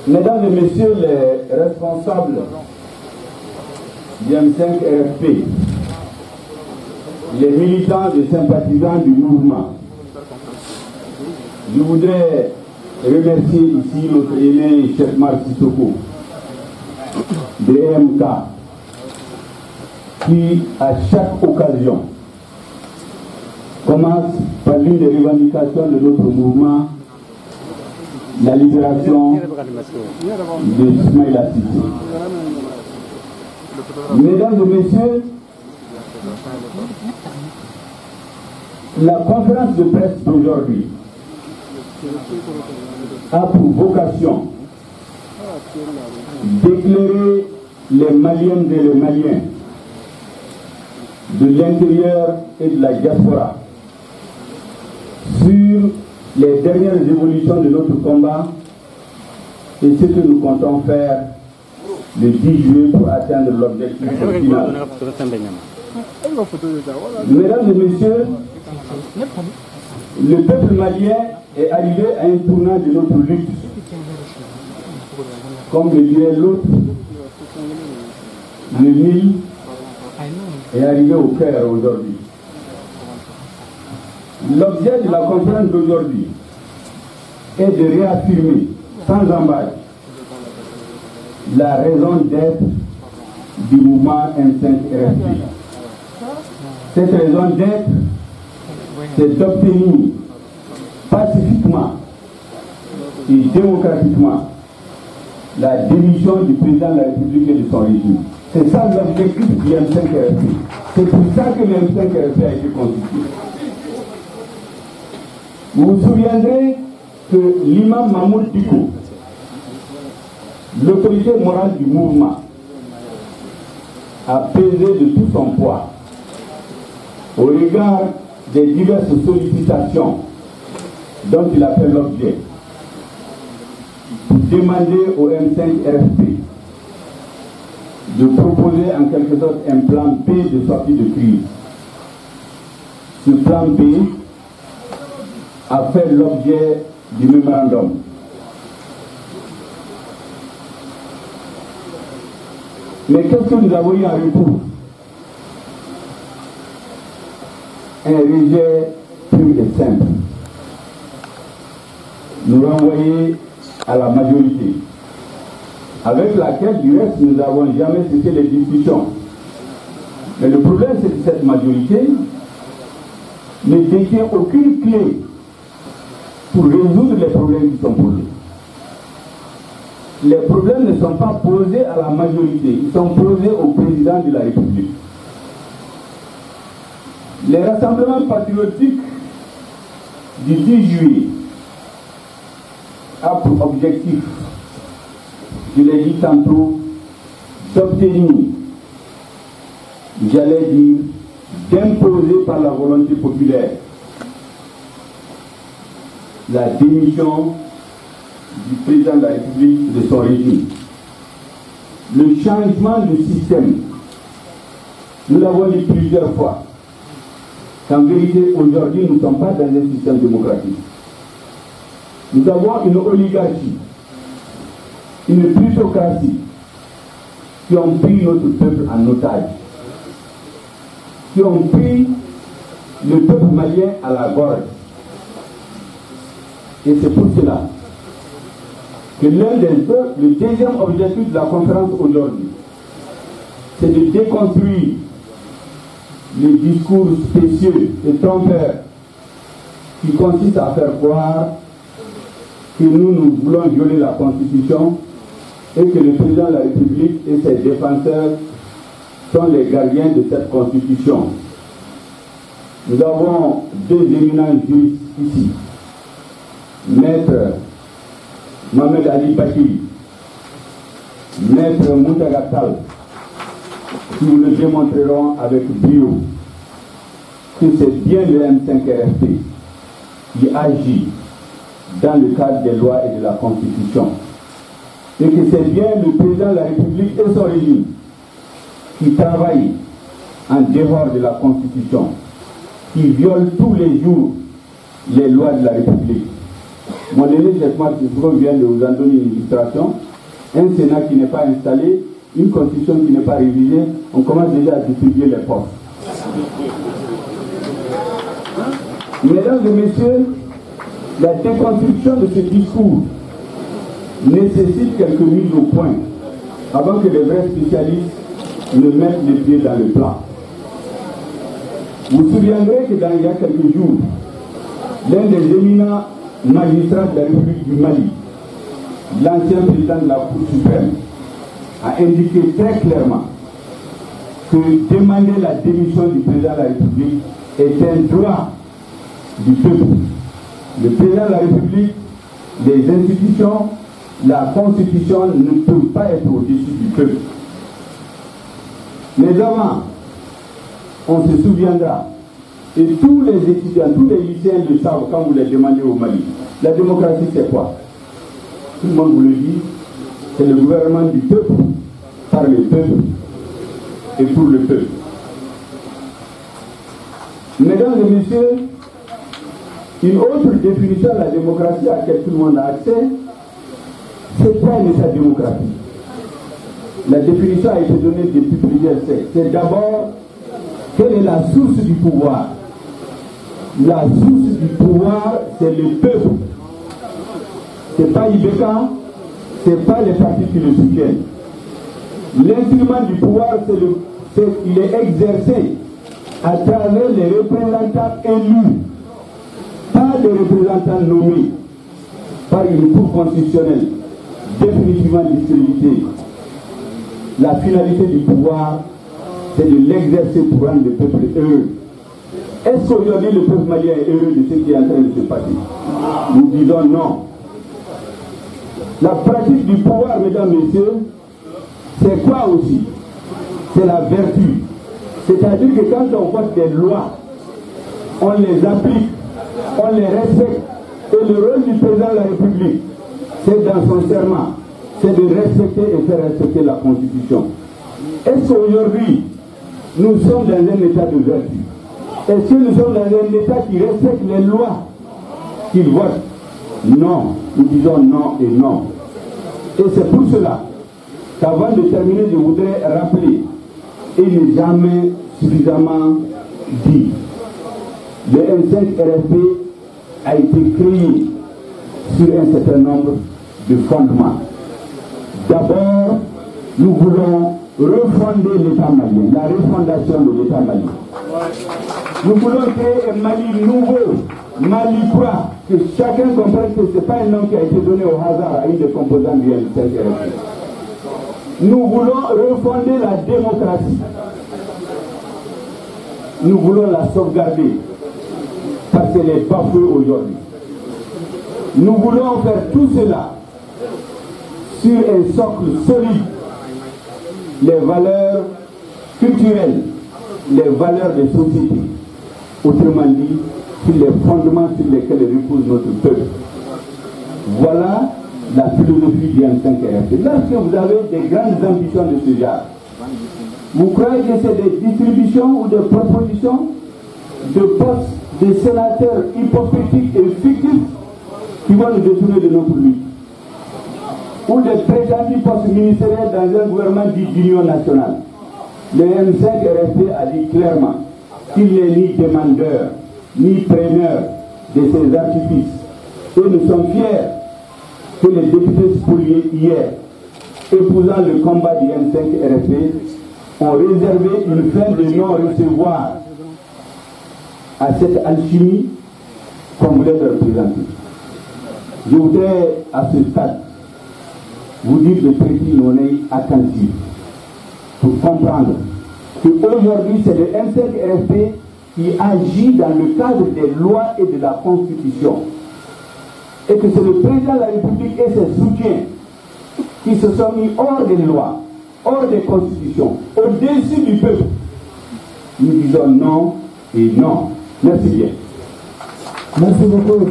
Mesdames et messieurs les responsables du M5 RFP, les militants et sympathisants du mouvement, je voudrais remercier ici notre aîné Cheikh Mar Sissoko de EMK qui, à chaque occasion, commence par l'une des revendications de notre mouvement, la libération de Ismaïla Cissé. Mesdames et messieurs, la conférence de presse d'aujourd'hui a pour vocation d'éclairer les Maliennes et les Maliens de l'intérieur et de la diaspora sur les dernières évolutions de notre combat et ce que nous comptons faire le 10 juillet pour atteindre l'objectif final. Mesdames et messieurs, le peuple malien est arrivé à un tournant de notre lutte. Comme le dirait l'autre, le Nil est arrivé au cœur aujourd'hui. L'objet de la conférence d'aujourd'hui est de réaffirmer sans embâche la raison d'être du mouvement M5 RFP. Cette raison d'être, c'est d'obtenir pacifiquement et démocratiquement la démission du président de la République et de son régime. C'est ça l'objectif du M5 RFP. C'est pour ça que le M5 RFP a été constitué. Vous vous souviendrez que l'imam Mahmoud Diko, l'autorité morale du mouvement, a pesé de tout son poids au regard des diverses sollicitations dont il a fait l'objet pour demander au M5 RFP de proposer en quelque sorte un plan B de sortie de crise. Ce plan B a fait l'objet du mémorandum. Mais qu'est-ce que nous avons eu en retour? Un rejet pur et simple. Nous renvoyer à la majorité, avec laquelle du reste nous n'avons jamais cessé les discussions. Mais le problème, c'est que cette majorité ne détient aucune clé pour résoudre les problèmes qui sont posés. Les problèmes ne sont pas posés à la majorité, ils sont posés au président de la République. Les rassemblements patriotiques du 10 juillet a pour objectif, je l'ai dit tantôt, d'obtenir, j'allais dire, d'imposer par la volonté populaire la démission du président de la République et de son régime. Le changement de système, nous l'avons dit plusieurs fois, qu'en vérité, aujourd'hui, nous ne sommes pas dans un système démocratique. Nous avons une oligarchie, une plutocratie qui ont pris notre peuple en otage, qui ont pris le peuple malien à la gorge. Et c'est pour cela que le deuxième objectif de la conférence aujourd'hui, c'est de déconstruire les discours spécieux et trompeurs qui consistent à faire croire que nous voulons violer la Constitution et que le président de la République et ses défenseurs sont les gardiens de cette Constitution. Nous avons deux éminents juristes ici. Maître Mohamed Ali Bakiri, Maître Moutaga Tall, qui nous le démontreront avec brio que c'est bien le M5 RFP qui agit dans le cadre des lois et de la Constitution. Et que c'est bien le président de la République et son régime qui travaillent en dehors de la Constitution, qui violent tous les jours les lois de la République. Mon aîné, je viens de vous en donner une illustration. Un Sénat qui n'est pas installé, une constitution qui n'est pas révisée, on commence déjà à distribuer les postes. Mesdames et messieurs, la déconstruction de ce discours nécessite quelques mises au point avant que les vrais spécialistes ne mettent les pieds dans le plat. Vous vous souviendrez que il y a quelques jours, l'un des éminents magistrats de la République du Mali, l'ancien président de la Cour suprême, a indiqué très clairement que demander la démission du président de la République est un droit du peuple. Le président de la République, les institutions, la Constitution ne peuvent pas être au-dessus du peuple. Mais avant, on se souviendra, et tous les étudiants, tous les lycéens le savent quand vous les demandez au Mali. La démocratie, c'est quoi? Tout le monde vous le dit, c'est le gouvernement du peuple, par le peuple et pour le peuple. Mesdames et messieurs, une autre définition de la démocratie à laquelle tout le monde a accès, c'est quoi sa démocratie? La définition a été donnée depuis plusieurs siècles. C'est d'abord, quelle est la source du pouvoir? La source du pouvoir, c'est le peuple. Ce n'est pas Ibeka, ce n'est pas les partis qui le soutiennent. L'instrument du pouvoir, il est exercé à travers les représentants élus, pas les représentants nommés par une cour constitutionnelle définitivement distribuée. La finalité du pouvoir, c'est de l'exercer pour rendre le peuple heureux. Est-ce qu'aujourd'hui le peuple malien est heureux de ce qui est en train de se passer? Nous disons non. La pratique du pouvoir, mesdames et messieurs, c'est quoi aussi? C'est la vertu. C'est-à-dire que quand on vote des lois, on les applique, on les respecte. Et le rôle du président de la République, c'est dans son serment, c'est de respecter et faire respecter la Constitution. Est-ce qu'aujourd'hui, nous sommes dans un état de vertu? Est-ce que nous sommes dans un état qui respecte les lois qu'il vote? Non. Nous disons non et non. Et c'est pour cela qu'avant de terminer, je voudrais rappeler, et ne jamais suffisamment dit, le M5 RFP a été créé sur un certain nombre de fondements. D'abord, nous voulons refonder l'État malien, la refondation de l'État malien. Nous voulons créer un Mali nouveau, Mali quoi, que chacun comprenne que ce n'est pas un nom qui a été donné au hasard à une des composantes du M5 RFP. Nous voulons refonder la démocratie. Nous voulons la sauvegarder parce qu'elle est bafouée aujourd'hui. Nous voulons faire tout cela sur un socle solide. Les valeurs culturelles, les valeurs des sociétés. Autrement dit, sur les fondements sur lesquels repose notre peuple. Voilà la philosophie du M5 RFP. Lorsque vous avez des grandes ambitions de ce genre, vous croyez que c'est des distributions ou des propositions de postes de sénateurs hypothétiques et fictifs qui vont nous détourner de notre lutte, ou des prétendus postes ministériels dans un gouvernement dit d'union nationale? Le M5 RFP a dit clairement qu'il n'est ni demandeur, ni preneur de ces artifices. Et nous sommes fiers que les députés spoliés hier, épousant le combat du M5 RFP, ont réservé une fin de non-recevoir à cette alchimie qu'on voulait leur présenter. Je voudrais, à ce stade, vous dire de prêter une oreille attentive pour comprendre qu'aujourd'hui, c'est le M5 RFP qui agit dans le cadre des lois et de la Constitution. Et que c'est le président de la République et ses soutiens qui se sont mis hors des lois, hors des constitutions, au-dessus du peuple. Nous disons non et non. Merci bien. Merci beaucoup.